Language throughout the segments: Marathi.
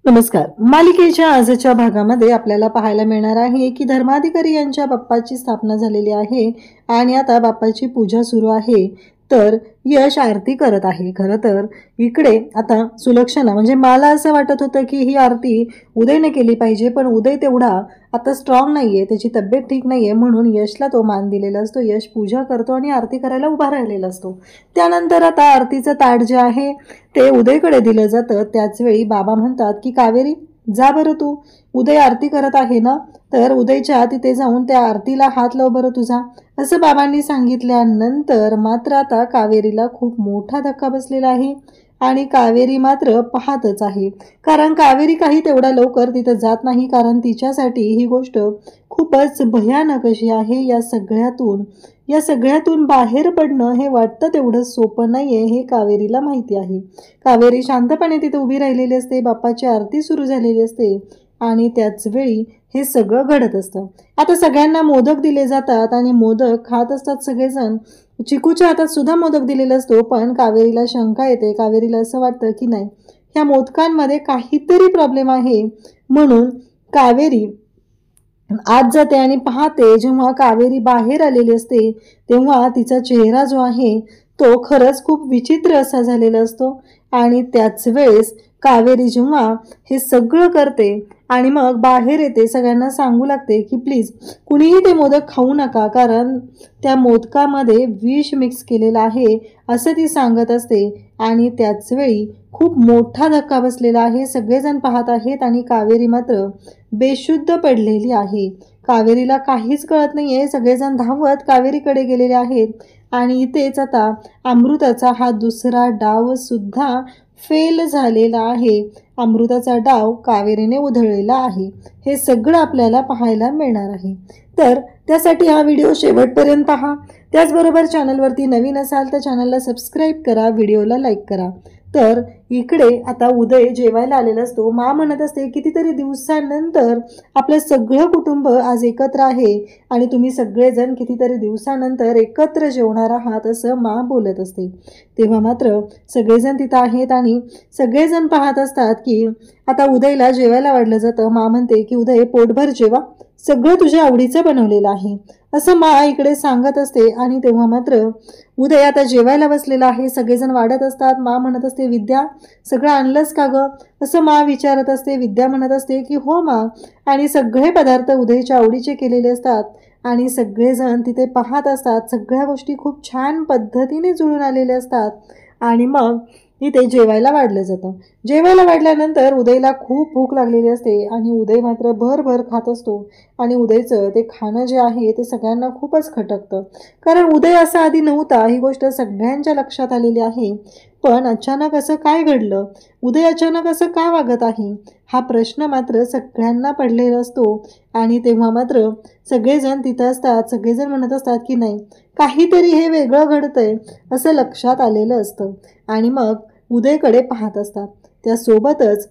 नमस्कार. मालिकेच्या आजच्या भागामध्ये आपल्याला पाहायला मिळणार आहे की धर्माधिकारी यांच्या बाप्पाची स्थापना झालेली आहे आणि आता बाप्पाची पूजा सुरू आहे. तर यश आरती करत आहे. खरं तर इकडे आता सुलक्षणा म्हणजे मला असं वाटत होतं की ही आरती उदयने केली पाहिजे, पण उदय तेवढा आता स्ट्रॉंग नाहीये, त्याची तब्येत ठीक नाहीये, म्हणून यशला तो मान दिलेला असतो. यश पूजा करतो आणि आरती करायला उभा राहिलेला असतो. त्यानंतर आता आरतीचं ताट जे आहे ते उदयकडे दिलं जातं. त्याचवेळी बाबा म्हणतात की कावेरी जा बरं, तू उदय आरती करत आहे ना, तर उदयच्या तिथे जाऊन त्या आरतीला हात लाव बरं तुझा, असं बाबांनी सांगितल्यानंतर मात्र आता कावेरीला खूप मोठा धक्का बसलेला आहे आणि कावेरी मात्र पाहतच आहे. कारण कावेरी काही तेवढा लवकर तिथं जात नाही, कारण तिच्यासाठी ही गोष्ट खूपच भयानक अशी आहे. या सगळ्यातून बाहेर पडणं हे वाटतं तेवढं सोपं नाहीये, हे कावेरीला माहिती आहे. कावेरी शांतपणे तिथे उभी राहिलेली असते. बाप्पाची आरती सुरू झालेली असते आणि त्याच वेळी हे सगळं घडत असतं. आता सगळ्यांना मोदक दिले जातात आणि मोदक खात असतात सगळेजण. चिकूच्या हातात सुद्धा मोदक दिलेला असतो, पण कावेरीला शंका येते. कावेरीला असं वाटतं की नाही, ह्या मोदकांमध्ये काहीतरी प्रॉब्लेम आहे. म्हणून कावेरी आत जाते आणि पाहते. जेव्हा कावेरी बाहेर आलेली असते तेव्हा तिचा चेहरा जो आहे तो खरंच खूप विचित्र असा झालेला असतो. आणि त्याच वेळेस कावेरी जेव्हा हे सगळं करते आणि मग बाहेर येते, सगळ्यांना सांगू लागते की प्लीज कुणीही ते मोदक खाऊ नका, कारण त्या मोदकामध्ये विष मिक्स केलेलं आहे, असं ती सांगत असते. आणि त्याच वेळी खूप मोठा धक्का बसलेला आहे. सगळेजण पाहत आहेत आणि कावेरी मात्र बेशुद्ध पडलेली आहे. कावेरीला काहीच कळत नाहीये. सगळेजण धावत कावेरीकडे गेलेले आहेत आणि इथेच आता अमृताचा हा दुसरा डाव सुद्धा फेल झालेला आहे. अमृताचा डाव कावेरीने उधळलेला आहे. हे सगळं आपल्याला पाहायला मिळणार आहे. तर त्यासाठी हा व्हिडिओ शेवटपर्यंत पहा. त्याचबरोबर चॅनलवरती नवीन असाल तर चॅनलला सबस्क्राईब करा, व्हिडिओला लाईक करा. तर इकडे आता उदय जेवायला आलेला असतो. मा म्हणत असते कितीतरी दिवसानंतर आपलं सगळं कुटुंब आज एकत्र आहे आणि तुम्ही सगळेजण कितीतरी दिवसानंतर एकत्र जेवणार आहात, असं मा बोलत असते. तेव्हा मात्र सगळेजण तिथं आहेत आणि सगळेजण पाहत असतात की आता उदयला जेवायला वाढलं जातं. मा म्हणते की उदय पोटभर जेवा, सगळं तुझ्या आवडीचं बनवलेलं आहे, असं मा इकडे सांगत असते. आणि तेव्हा मात्र उदय आता जेवायला बसलेला आहे. सगळेजण वाढत असतात. मा म्हणत असते विद्या सगळं आणलंस का गं, असं मा विचारत असते. विद्या म्हणत असते की हो मा, आणि सगळे पदार्थ उदयच्या आवडीचे केलेले असतात आणि सगळेजण तिथे पाहत असतात. सगळ्या गोष्टी खूप छान पद्धतीने जुळून आलेल्या असतात आणि मग इथे जेवायला वाढलं जातं. जेवायला वाढल्यानंतर उदयला खूप भूक लागलेली असते आणि उदय मात्र भरभर खात असतो. आणि उदयचं ते खाणं जे आहे ते सगळ्यांना खूपच खटकतं, कारण उदय असा आधी नव्हता. ही गोष्ट सगळ्यांच्या लक्षात आलेली आहे. पण अचानक असं काय घडलं, उदय अचानक असं का वागत आहे, हा प्रश्न मात्र सगळ्यांना पडलेला असतो. आणि तेव्हा मात्र सगळेजण तिथं असतात. सगळेजण म्हणत असतात की नाही, काहीतरी हे वेगळं घडतंय, असं लक्षात आलेलं असतं. आणि मग उदयकडे पाहत असतात. त्यासोबतच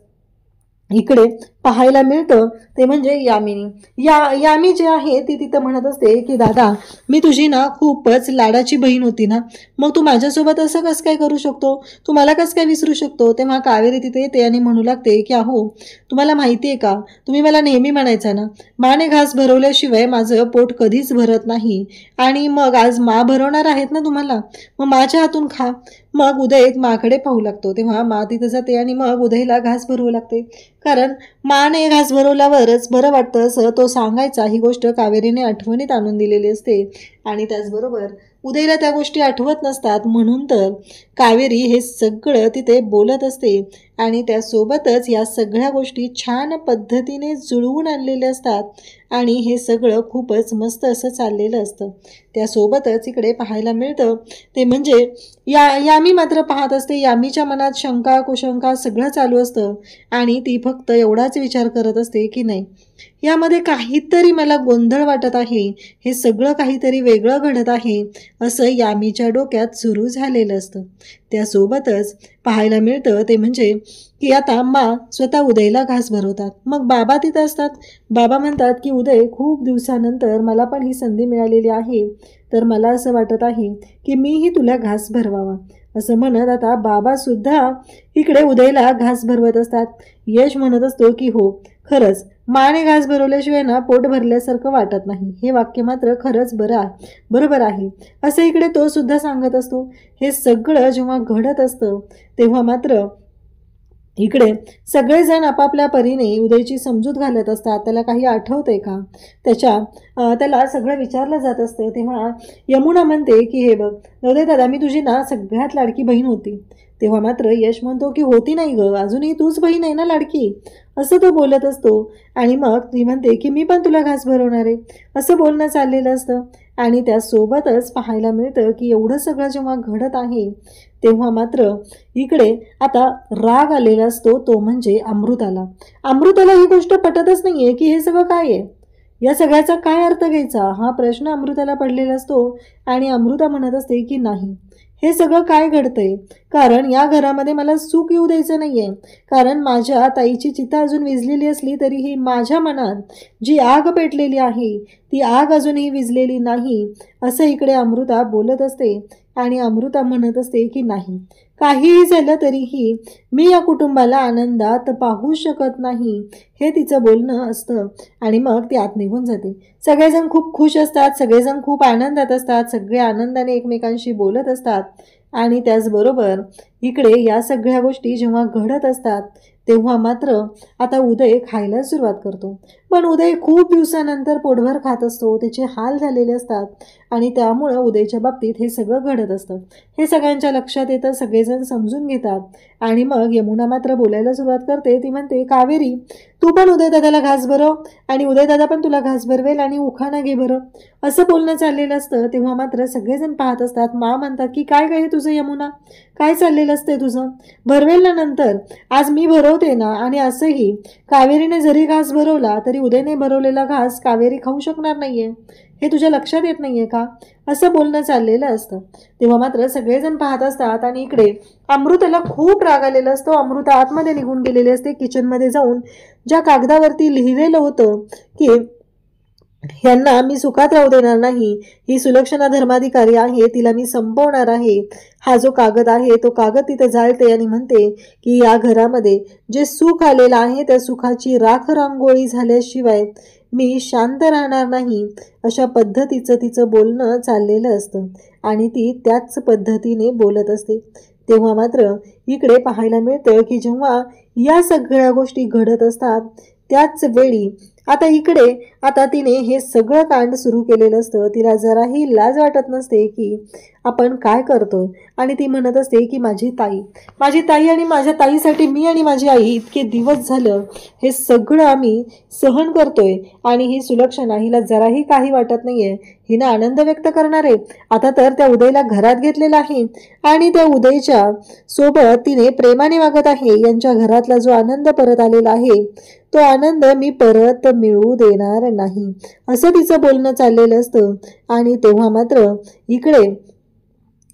इकडे पाहायला मिळतं ते म्हणजे यामी जे आहे ती तिथं म्हणत असते की दादा, मी तुझी ना खूपच लाडाची बहीण होती ना, मग तू माझ्यासोबत असं कसं काय करू शकतो, तू मला कसं काय विसरू शकतो. तेव्हा कावेरी तिथे येते आणि म्हणू लागते की अहो, तुम्हाला माहिती आहे का, तुम्ही मला नेहमी म्हणायचा ना, माने घास भरवल्याशिवाय माझं पोट कधीच भरत नाही, आणि मग आज मा भरवणार आहेत ना तुम्हाला, मग माझ्या हातून खा. मग उदय माकडे पाहू लागतो. तेव्हा मा तिथं जाते आणि मग उदयला घास भरवू लागते, कारण माने घास भरवल्यावरच बरं वाटतं, असं तो सांगायचा. ही गोष्ट कावेरीने आठवणीत आणून दिलेली असते आणि त्याचबरोबर उदयला त्या गोष्टी आठवत नसतात, म्हणून तर कावेरी हे सगळं तिथे बोलत असते. आणि त्यासोबतच या सगळ्या गोष्टी छान पद्धतीने जुळवून आणलेल्या असतात आणि हे सगळं खूपच मस्त असं चाललेलं असतं. त्यासोबतच इकडे पाहायला मिळतं ते म्हणजे यामी मात्र पाहत असते. यामीच्या मनात शंका कुशंका सगळं चालू असतं आणि ती फक्त एवढाच विचार करत असते की नाही, यामध्ये काहीतरी मला गोंधळ वाटत आहे, हे सगळं काहीतरी वेगळं घडत आहे, असं यामीच्या डोक्यात सुरू झालेलं असतं. त्यासोबतच पाहायला मिळतं ते म्हणजे की आता मा स्वतः उदयला घास भरवतात. मग बाबा तिथं असतात. बाबा म्हणतात की उदय, खूप दिवसानंतर मला पण ही संधी मिळालेली आहे, तर मला असं वाटत आहे की मीही तुला घास भरवावा. असं म्हणत आता बाबा सुद्धा इकडे उदयला घास भरवत असतात. यश म्हणत असतो की हो, खरंच माने घास भरवल्याशिवाय ना पोट भरल्यासारखं वाटत नाही. हे वाक्य मात्र खरंच बरोबर आहे असं इकडे तो सुद्धा सांगत असतो. हे सगळं जेव्हा घडत असतं तेव्हा मात्र इकडे सगळेजण आपापल्या परीने उदयची समजूत घालत असतात. त्याला काही आठवतंय का, त्याला सगळं विचारलं जात असतं. तेव्हा यमुना म्हणते की हे बघ उदय दादा, मी तुझी ना सगळ्यात लाडकी बहीण होती. तेव्हा मात्र यश म्हणतो की होती नाही ग, अजूनही तूच बहीण आहे ना लाडकी, असं तो बोलत असतो. आणि मग ती म्हणते की मी पण तुला घास भरवणार आहे, असं बोलणं चाललेलं असतं. आणि त्यासोबतच पाहायला मिळतं की एवढं सगळं जेव्हा घडत आहे तेव्हा मात्र इकडे आता राग आलेला असतो, तो म्हणजे अमृताला ही गोष्ट पटतच नाहीये की हे सगळं काय आहे, या सगळ्याचा काय अर्थ घ्यायचा, हा प्रश्न अमृताला पडलेला असतो. आणि अमृता म्हणत असते की नाही, हे सगळं काय घडतंय, कारण या घरामध्ये मला सुख येऊ द्यायचं नाहीये. कारण माझ्या ताईची चिता अजून विझलेली असली तरीही माझ्या मनात जी आग पेटलेली आहे ती आग अजूनही विझलेली नाही, असं इकडे अमृता बोलत असते. आणि अमृता म्हणत असते की नाही, काहीही झालं तरीही मी या कुटुंबाला आनंदात पाहू शकत नाही, हे तिचं बोलणं असतं. आणि मग ती आत निघून जाते. सगळेजण खूप खुश असतात, सगळेजण खूप आनंदात असतात, सगळे आनंदाने एकमेकांशी बोलत असतात. आणि त्याचबरोबर इकडे या सगळ्या गोष्टी जेव्हा घडत असतात तेव्हा मात्र आता उदय खायला सुरुवात करतो. पण उदय खूप दिवसानंतर पोटभर खात असतो, त्याचे हाल झालेले असतात. आणि त्यामुळं उदयच्या बाबतीत हे सगळं घडत असतं. हे सगळ्यांच्या लक्षात येतं, सगळेजण समजून घेतात. आणि मग यमुना मात्र बोलायला सुरुवात करते. ती म्हणते, कावेरी तू पण उदयदादाला घास भरव आणि उदयदादा पण तुला घास भरवेल आणि उखाणा घे बरं, असं बोलणं चाललेलं असतं. तेव्हा मात्र सगळेजण पाहत असतात. मा म्हणतात की काय काय तुझं यमुना, काय चाललेलं असतंय तुझं, भरवेल ना नंतर, आज मी भरवते ना. आणि असंही कावेरीने जरी घास भरवला तरी उदयने भरवलेला घास कावेरी खाऊ शकणार नाहीये, हे तुझ्या लक्षात येत नाहीये का, असं बोलणं चाललेलं असतं. तेव्हा मात्र सगळेजण पाहत असतात. आणि इकडे अमृताला खूप राग आलेला असतो. अमृता आतमध्ये निघून गेलेली असते. किचनमध्ये जाऊन ज्या कागदावरती लिहिलेलं होतं की यांना मी सुखात राहू देणार नाही, ही सुलक्षणा धर्माधिकारी आहे, तिला मी संपवणार आहे, हा जो कागद आहे तो कागद तिथे जाळते. आणि म्हणते की या घरामध्ये जे सुख आलेलं आहे त्या सुखाची राख रांगोळी झाल्याशिवाय मी शांत राहणार नाही, अशा पद्धतीचं तिचं बोलणं चाललेलं असतं. आणि ती त्याच पद्धतीने बोलत असते. तेव्हा मात्र इकडे पाहायला मिळतं की जेव्हा या सगळ्या गोष्टी घडत असतात त्याच वेळी आता तिने हे सगळं कांड सुरू केलेलं असतं. तिला जराही लाज वाटत नसते की आपण काय करतोय. आणि ती म्हणत असते की माझी ताई आणि माझ्या ताईसाठी मी आणि माझी आई इतके दिवस झालं हे सगळं आम्ही सहन करतोय. आणि ही सुलक्षणा, हिला जराही काही वाटत नाहीये, हिनं आनंद व्यक्त करणार आहे. आता तर त्या उदयला घरात घेतलेला आहे आणि त्या उदयच्या सोबत तिने प्रेमाने वागत आहे. यांच्या घरातला जो आनंद परत आलेला आहे तो आनंद मी परत मिळवू देणार नाही, असं तिचं बोलणं चाललेलं असतं. आणि तेव्हा मात्र इकडे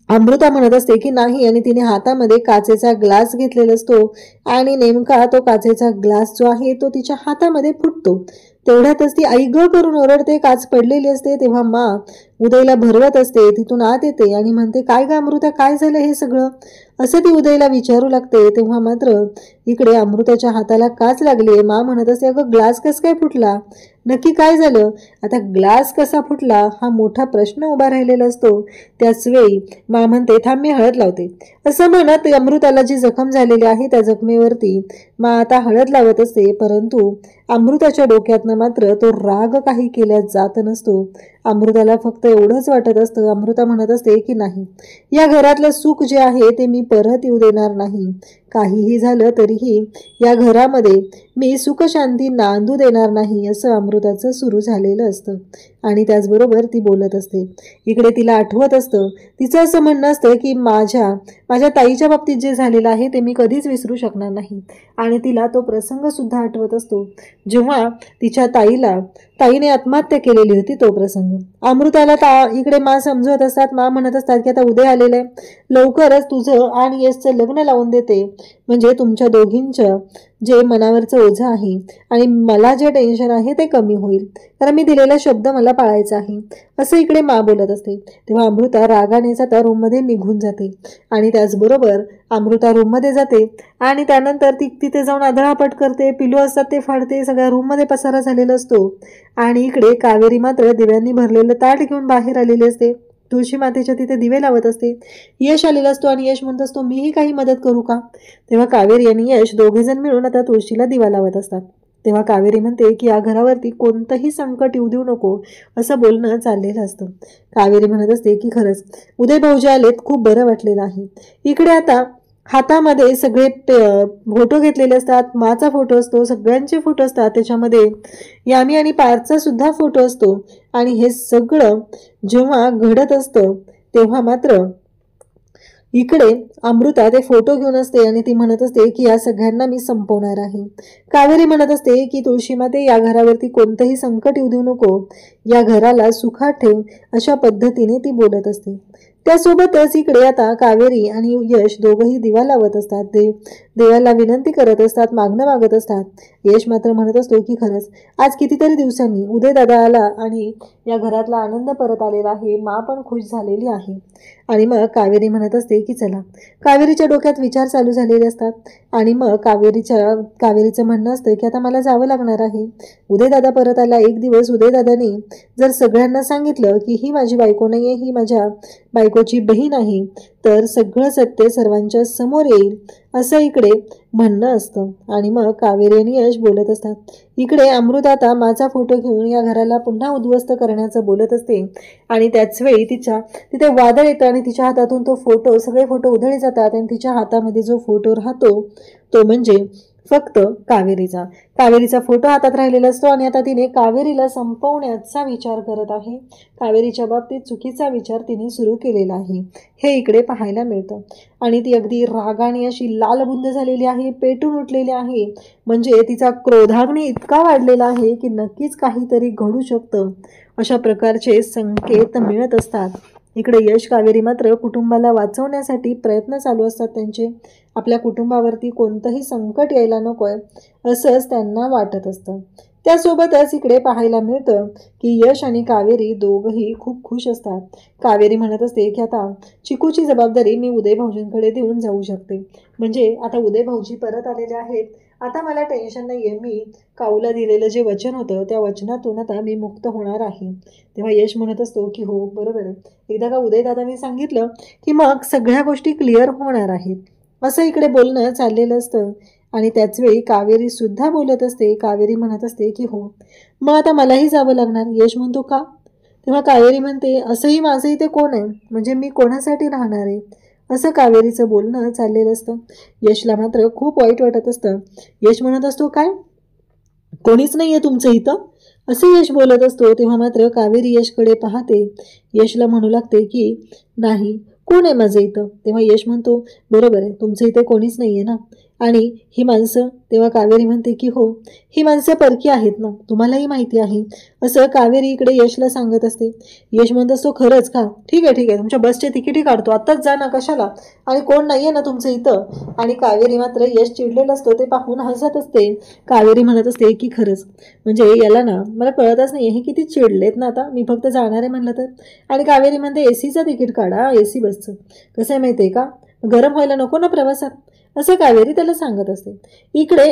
अमृता म्हणत असते की नाही. आणि तिने हातामध्ये काचेचा ग्लास घेतलेला असतो आणि नेमका तो काचेचा ग्लास जो आहे तो तिच्या हातामध्ये फुटतो. तेवढ्यातच ती आई ग करून ओरडते. काच पडलेली असते. तेव्हा मा उदयला भरवत असते. तिथून आत येते आणि म्हणते, काय ग अमृता, काय झालं हे सगळं, असं ती उदयला विचारू लागते. तेव्हा मात्र इकडे अमृताच्या हाताला काच लागली. मा म्हणत असते, अगं ग्लास कसं काय फुटला, नक्की काय झालं. आता ग्लास कसा फुटला हा मोठा प्रश्न उभा राहिलेला असतो. त्याच वेळी मा म्हणते, थांब मी हळद लावते, असं म्हणत अमृताला जी जखम झालेली आहे त्या जखमेवरती मा आता हळद लावत असते. परंतु अमृताच्या डोक्यातनं मात्र तो राग काही केल्या जात नसतो. अमृताला फक्त एवढंच वाटत असतं. अमृता म्हणत असते की नाही, या घरातलं सुख जे आहे ते मी परत येऊ देणार नाही. काहीही झालं तरीही या घरामध्ये मी सुख शांती नांदू देणार नाही, असं अमृताचं सुरू झालेलं असतं. आणि त्याचबरोबर ती बोलत असते. इकडे तिला आठवत असतं, तिचं असं म्हणणं असतं की माझ्या ताईच्या बाबतीत जे झालेलं आहे ते मी कधीच विसरू शकणार नाही. आणि तिला तो प्रसंग सुद्धा आठवत असतो जेव्हा तिच्या ताईने आत्महत्या केलेली होती, तो प्रसंग. अमृताला इकडे मा समजवत असतात. मा म्हणत असतात की आता उदय आलेलं आहे, लवकरच तुझं आणि यशचं लग्न लावून देते. म्हणजे तुमच्या दोघींचं जे मनावरचं ओझं आहे आणि मला जे टेन्शन आहे ते कमी होईल, कारण मी दिलेला शब्द मला पाळायचा आहे, असं इकडे मा बोलत असते. तेव्हा अमृता रागाने जाता रूममध्ये निघून जाते आणि त्याचबरोबर अमृता रूममध्ये जाते आणि त्यानंतर ती तिथे जाऊन आदळापट करते. पिलू असतात ते फाडते, सगळ्या रूममध्ये पसारा झालेला असतो. आणि इकडे कावेरी मात्र दिव्यांनी भरलेलं ताट घेऊन बाहेर आलेली असते. तुळशी मातेच्या तिथे दिवे लावत असते. यश आलेला असतो आणि यश म्हणत असतो, मीही काही मदत करू का? तेव्हा कावेरी आणि यश दोघेजण मिळून आता तुळशीला दिवा लावत असतात. तेव्हा कावेरी म्हणते की या घरावरती कोणतंही संकट येऊ देऊ नको, असं बोलणं चाललेलं असतं. कावेरी म्हणत असते की खरंच उदय भाऊजी आलेत, खूप बरं वाटलेलं आहे. इकडे आता हातामध्ये सगळे फोटो घेतलेले असतात. माचा फोटो असतो, सगळ्यांचे फोटो असतात, त्याच्यामध्ये यामी आणि पार्थचा सुद्धा फोटो असतो. आणि हे सगळं जेव्हा घडत असतं तेव्हा मात्र इकडे अमृता ते फोटो घेऊन असते आणि ती म्हणत असते की या सगळ्यांना मी संपवणार आहे. कावेरी म्हणत असते की तुळशी माते, या घरावरती कोणतंही संकट येऊ देऊ नको, या घराला सुखात ठेव, अशा पद्धतीने ती बोलत असते. त्यासोबतच इकडे आता कावेरी आणि यश दोघंही दिवा लावत असतात. देवाला विनंती करत असतात, मागणं मागत असतात. यश मात्र म्हणत असतो की खरंच आज कितीतरी दिवसांनी उदय दादा आला आणि या घरातला आनंद परत आलेला आहे, मा पण खुश झालेली आहे. आणि मग कावेरी म्हणत असते की चला. कावेरीच्या डोक्यात विचार चालू झालेले असतात आणि मग कावेरीचं म्हणणं असतं की आता मला जावं लागणार आहे. उदयदादा परत आला. एक दिवस उदयदादाने जर सगळ्यांना सांगितलं की ही माझी बायको नाही आहे, ही माझ्या बायकोची बहीण आहे, तर सगळं सत्य सर्वांच्या समोर येईल, असं इकडे म्हणणं असतं. आणि मग कावेरी आणि यश बोलत असतात. इकडे अमृता आता माझा फोटो घेऊन या घराला पुन्हा उद्ध्वस्त करण्याचं बोलत असते आणि त्याच वेळी तिथे वादळ येतं आणि तिच्या हातातून सगळे फोटो उधळले जातात आणि तिच्या हातामध्ये जो फोटो राहतो तो म्हणजे फक्त कावेरीचा फोटो हातात राहिलेला असतो. आणि आता तिने कावेरीला संपवण्याचा विचार करत आहे. कावेरीच्या बाबतीत चुकीचा विचार तिने सुरू केलेला आहे, हे इकडे पाहायला मिळतं. आणि ती अगदी रागाने अशी लालबुंद झालेली आहे, पेटून उठलेली आहे. म्हणजे तिचा क्रोधाग्नी इतका वाढलेला आहे की नक्कीच काहीतरी घडू शकतं, अशा प्रकारचे संकेत मिळत असतात. इकडे यश कावेरी मात्र कुटुंबाला वाचवण्यासाठी प्रयत्न चालू असतात त्यांचे. आपल्या कुटुंबावरती कोणतंही संकट यायला नकोय असंच त्यांना वाटत असतं. त्यासोबतच इकडे पाहायला मिळतं की यश आणि कावेरी दोघंही खूप खुश असतात. कावेरी म्हणत असते की आता चिकूची जबाबदारी मी उदय भाऊजींकडे देऊन जाऊ शकते. म्हणजे आता उदय भाऊजी परत आलेले आहेत, आता मला टेन्शन नाही आहे. मी काऊला दिलेलं जे वचन होतं त्या वचनातून आता मी मुक्त होणार आहे. तेव्हा यश म्हणत असतो की हो बरोबर आहे, एकदा का उदयदादांनी सांगितलं की मग सगळ्या गोष्टी क्लिअर होणार आहेत, असं इकडे बोलणं चाललेलं असतं. आणि त्याचवेळी कावेरी सुद्धा बोलत असते. कावेरी म्हणत असते की हो मग आता मलाही जावं लागणार. यश म्हणतो का? तेव्हा कावेरी म्हणते असंही माझं इथे कोण आहे, म्हणजे मी कोणासाठी राहणार आहे, असं कावेरीचं बोलणं चाललेलं असतं. यशला मात्र खूप वाईट वाटत असतं. यश म्हणत असतो काय कोणीच नाही आहे तुमचं इथं, असं यश बोलत असतो. तेव्हा मात्र कावेरी यशकडे पाहते. यशला म्हणू लागते की नाही कोण आहे माझं इथं. तेव्हा यश म्हणतो बरोबर आहे, तुमचं इथे कोणीच नाही आहे ना. आणि ही माणसं, तेव्हा कावेरी म्हणते की हो ही माणसं परकी आहेत ना, तुम्हालाही माहिती आहे, असं कावेरी इकडे यशला सांगत असते. यश म्हणत असतो खरंच का? ठीक आहे तुमच्या बसचे तिकीटही काढतो, आत्ताच जा ना, कशाला, आणि कोण नाही आहे ना तुमचं इथं. आणि कावेरी मात्र यश चिडलेलं असतो ते पाहून हसत असते. कावेरी म्हणत असते की खरंच म्हणजे याला ना मला कळतच नाही हे किती चिडलेत ना, आता मी फक्त जाणार आहे म्हणलं तर. आणि कावेरी म्हणते एसीचं तिकीट काढा, एसी बसचं, कसं आहे माहिती आहे का, गरम व्हायला नको ना प्रवासात, असं कावेरी त्याला सांगत असते. इकडे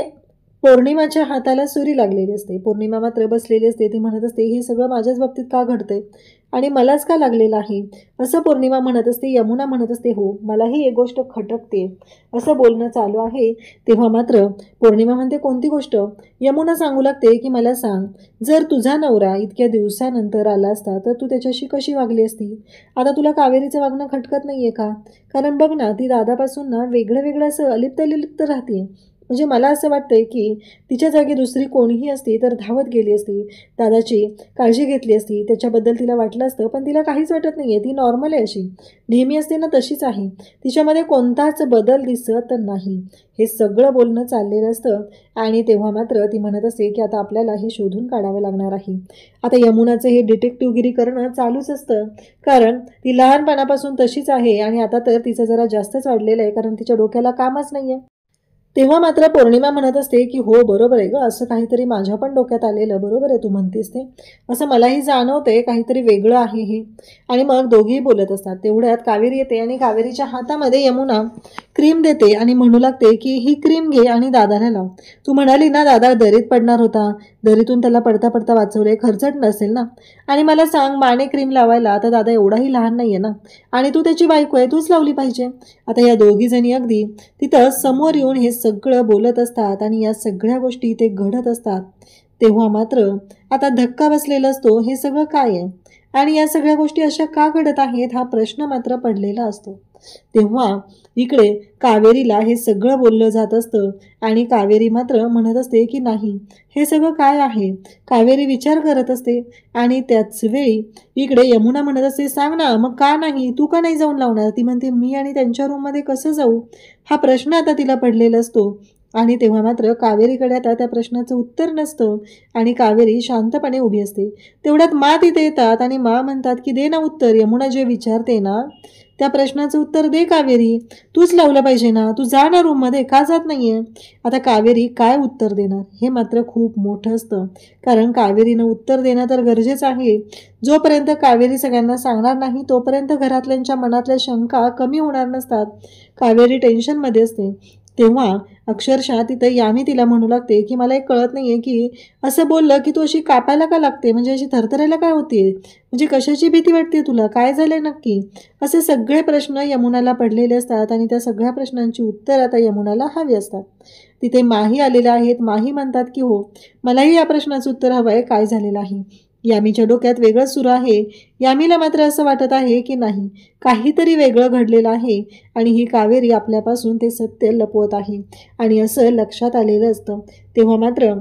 पौर्णिमाच्या हाताला सुरी लागलेली असते. पौर्णिमा मात्र बसलेली असते. ती म्हणत असते हे सगळं माझ्याच बाबतीत का घडतंय आणि मलाच का लागलेलं आहे, असं पौर्णिमा म्हणत असते. यमुना म्हणत असते हो मलाही एक गोष्ट खटकते, असं बोलणं चालू आहे. तेव्हा मात्र पौर्णिमा म्हणते कोणती गोष्ट? यमुना सांगू लागते की मला सांग, जर तुझा नवरा इतक्या दिवसानंतर आला असता तर तू त्याच्याशी कशी वागली असती? आता तुला कावेरीचं वागणं खटकत नाहीये का? कारण बघ ना ती दादापासून ना वेगळं असं अलिप्त राहते. म्हणजे मला असं वाटतंय की तिच्या जागी दुसरी कोणीही असती तर धावत गेली असती, दादाची काळजी घेतली असती, त्याच्याबद्दल तिला वाटलं असतं. पण तिला काहीच वाटत नाही आहे, ती नॉर्मल आहे, अशी नेहमी असते ना तशीच आहे, तिच्यामध्ये कोणताच बदल दिसत नाही. हे सगळं बोलणं चाललेलं असतं. आणि तेव्हा मात्र ती म्हणत असते की आता आपल्याला हे शोधून काढावं लागणार आहे. आता यमुनाचं हे डिटेक्टिव्हगिरी करणं चालूच असतं, कारण ती लहानपणापासून तशीच आहे आणि आता तर तिचं जरा जास्तच वाढलेलं आहे, कारण तिच्या डोक्याला कामच नाही आहे. तेव्हा मात्र पौर्णिमा म्हणत असते की हो बरोबर आहे ग, असं काहीतरी माझ्या पण डोक्यात आलेलं, बरोबर आहे तू म्हणतेस ते, असं मलाही जाणवतंय काहीतरी वेगळं आहे हे. आणि मग दोघेही बोलत असतात. तेवढ्यात कावेरी येते आणि कावेरीच्या हातामध्ये यमुना क्रीम देते आणि म्हणू लागते की ही क्रीम घे आणि दादाला लाव. तू म्हणाली ना दादा दरीत पडणार होता, दरीतून त्याला पडता पडता वाचवले, खर्चट नसेल ना. आणि मला सांग माने क्रीम लावायला, आता दादा एवढाही लहान नाहीये ना, आणि तू त्याची बायको आहे, तूच लावली पाहिजे. आता या दोघी जणी अगदी तिथं समोर येऊन हे सगळं बोलत असतात आणि या सगळ्या गोष्टी ते घडत असतात. तेव्हा मात्र आता धक्का बसलेला असतो, हे सगळं काय आहे आणि या सगळ्या गोष्टी अशा का घडत आहेत हा प्रश्न मात्र पडलेला असतो. तेव्हा इकडे कावेरीला हे सगळं बोललं जात असतं आणि कावेरी मात्र म्हणत असते की नाही, हे सगळं काय आहे. कावेरी विचार करत असते आणि त्याच वेळी इकडे यमुना म्हणत असते सांग ना मग का नाही, तू का नाही जाऊन लावणार. ती म्हणते मी आणि त्यांच्या रूममध्ये कसं जाऊ, हा प्रश्न आता तिला पडलेला असतो. आणि तेव्हा मात्र कावेरीकडे आता त्या प्रश्नाचं उत्तर नसतं आणि कावेरी शांतपणे उभी असते. तेवढ्यात मा तिथे येतात आणि मा म्हणतात की दे ना उत्तर, यमुना जे विचारते ना त्या प्रश्नाचं उत्तर दे कावेरी, तूच लावलं पाहिजे ना, तू जा ना रूममध्ये, का जात नाहीये. आता कावेरी काय उत्तर देणार हे मात्र खूप मोठं असतं, कारण कावेरीनं उत्तर देणं तर गरजेचं आहे. जोपर्यंत कावेरी सगळ्यांना सांगणार नाही तोपर्यंत घरातल्यांच्या मनातल्या शंका कमी होणार नसतात. कावेरी टेन्शनमध्ये असते. तेव्हा अक्षरशः तिथं यामी तिला म्हणू लागते की मला एक कळत नाहीये की असं बोललं की तू अशी कापायला का लागते, म्हणजे अशी थरथरायला काय होते, म्हणजे कशाची भीती वाटते तुला, काय झालंय नक्की. असे सगळे प्रश्न यमुनाला पडलेले असतात आणि त्या सगळ्या प्रश्नांची उत्तर आता यमुनाला हवी असतात. तिथे माही आलेल्या आहेत. माही म्हणतात की हो मलाही या प्रश्नाचं उत्तर हवं आहे, काय झालेलं आहे. यामीच्या डोक्यात वेगळंच सुरू आहे. यामीला मात्र असं वाटत आहे की नाही, काहीतरी वेगळं घडलेलं आहे आणि ही कावेरी आपल्यापासून ते सत्य लपवत आहे आणि असं लक्षात आलेलं असतं. तेव्हा मात्र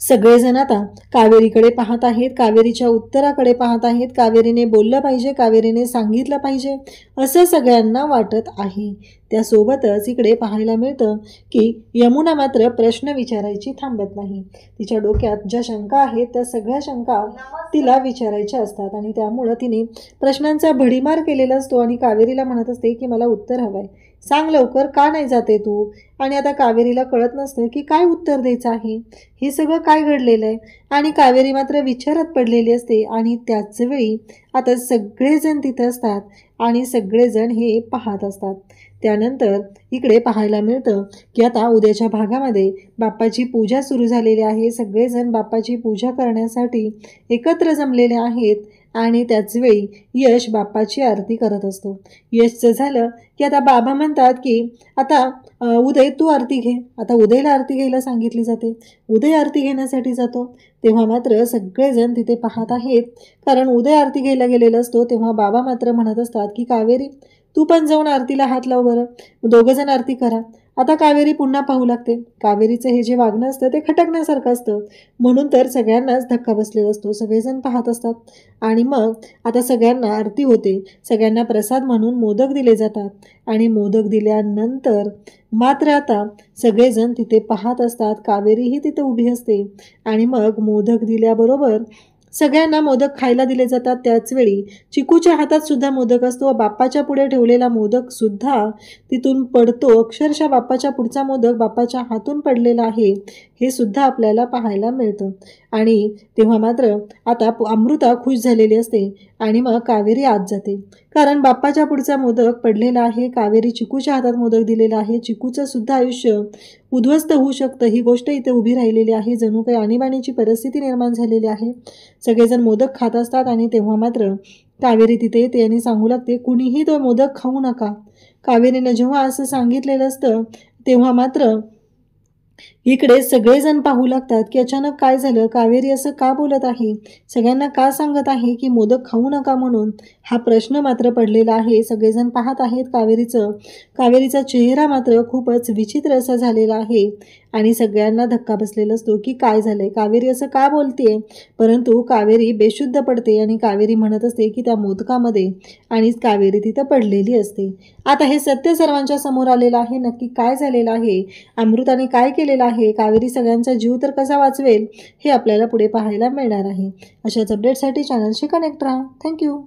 सगळेजण आता कावेरीकडे पाहत आहेत, कावेरीच्या उत्तराकडे पाहत आहेत. कावेरीने बोललं पाहिजे, कावेरीने सांगितलं पाहिजे असं सगळ्यांना वाटत आहे. त्यासोबतच इकडे पाहायला मिळतं की यमुना मात्र प्रश्न विचारायची थांबत नाही. तिच्या डोक्यात ज्या शंका आहेत त्या सगळ्या शंका तिला विचारायच्या असतात आणि त्यामुळं तिने प्रश्नांचा भडीमार केलेला असतो आणि कावेरीला म्हणत असते की मला उत्तर हवं आहे, सांग लवकर, का नाही जाते तू. आणि आता कावेरीला कळत नसतं की काय उत्तर द्यायचं आहे, हे सगळं काय घडलेलं आहे. आणि कावेरी मात्र विचारात पडलेली असते आणि त्याच वेळी आता सगळेजण तिथं असतात आणि सगळेजण हे पाहत असतात. त्यानंतर इकडे पाहायला मिळतं की आता उद्याच्या भागामध्ये बाप्पाची पूजा सुरू झालेली आहे. सगळेजण बाप्पाची पूजा करण्यासाठी एकत्र जमलेले आहेत आणि त्याच वेळी यश बाप्पाची आरती करत असतो. यशचं झालं की आता बाबा म्हणतात की आता उदय तू आरती घे. आता उदयला आरती घ्यायला सांगितली जाते. उदय आरती घेण्यासाठी जातो. तेव्हा मात्र सगळेजण तिथे पाहत आहेत, कारण उदय आरती घ्यायला गेलेला असतो. तेव्हा बाबा मात्र म्हणत असतात की कावेरी तू पण जाऊन आरतीला हात लाव बरं. दोघं जण आरती करा. आता कावेरी पुन्हा पाहू लागते. कावेरीचं हे जे वागणं असतं ते खटकण्यासारखं असतं, म्हणून तर सगळ्यांनाच धक्का बसलेला असतो. सगळेजण पाहत असतात आणि मग आता सगळ्यांना आरती होते. सगळ्यांना प्रसाद म्हणून मोदक दिले जातात आणि मोदक दिल्यानंतर मात्र आता सगळेजण तिथे पाहत असतात. कावेरीही तिथे उभी असते आणि मग मोदक दिल्याबरोबर सगळ्यांना मोदक खायला दिले जातात. त्याचवेळी चिकूच्या हातात सुद्धा मोदक असतो. बाप्पाच्या पुढे ठेवलेला मोदक सुद्धा तिथून पडतो. अक्षरशः बाप्पाच्या पुढचा मोदक बाप्पाच्या हातून पडलेला आहे हे सुद्धा आपल्याला पाहायला मिळतं. आणि तेव्हा मात्र आता अमृता खुश झालेली असते आणि मग कावेरी आत जाते, कारण बाप्पाच्या पुढचा मोदक पडलेला आहे. कावेरी चिकूच्या हातात मोदक दिलेला आहे. चिकूचं सुद्धा आयुष्य उद्ध्वस्त होऊ शकतं ही गोष्ट इथे उभी राहिलेली आहे. जणू काही आणीबाणीची परिस्थिती निर्माण झालेली आहे. सगळेजण मोदक खात असतात आणि तेव्हा मात्र कावेरी तिथे येते आणि सांगू लागते कुणीही तो मोदक खाऊ नका. कावेरीनं जेव्हा असं सांगितलेलं असतं तेव्हा मात्र इकडे सगळेजण पाहू लागतात की अचानक काय झालं, कावेरी असं का बोलत आहे, सगळ्यांना का सांगत आहे की मोदक खाऊ नका म्हणून. हा प्रश्न मात्र पडलेला आहे. सगळेजण पाहत आहेत कावेरीचा चेहरा मात्र खूपच विचित्र असा झालेला आहे आणि सगळ्यांना धक्का बसलेला असतो की काय झालंय, कावेरी असं का बोलतेय. परंतु कावेरी बेशुद्ध पडते आणि कावेरी म्हणत असते की त्या मोदकामध्ये आणि कावेरी तिथं पडलेली असते. आता हे सत्य सर्वांच्या समोर आलेलं आहे. नक्की काय झालेलं आहे, अमृताने काय केलेलं आहे, कावेरी सगळ्यांचा जीव तर कसा वाचवेल हे आपल्याला पुढे पाहायला मिळणार आहे. अशाच अपडेटसाठी चॅनलशी कनेक्ट राहा. थँक्यू.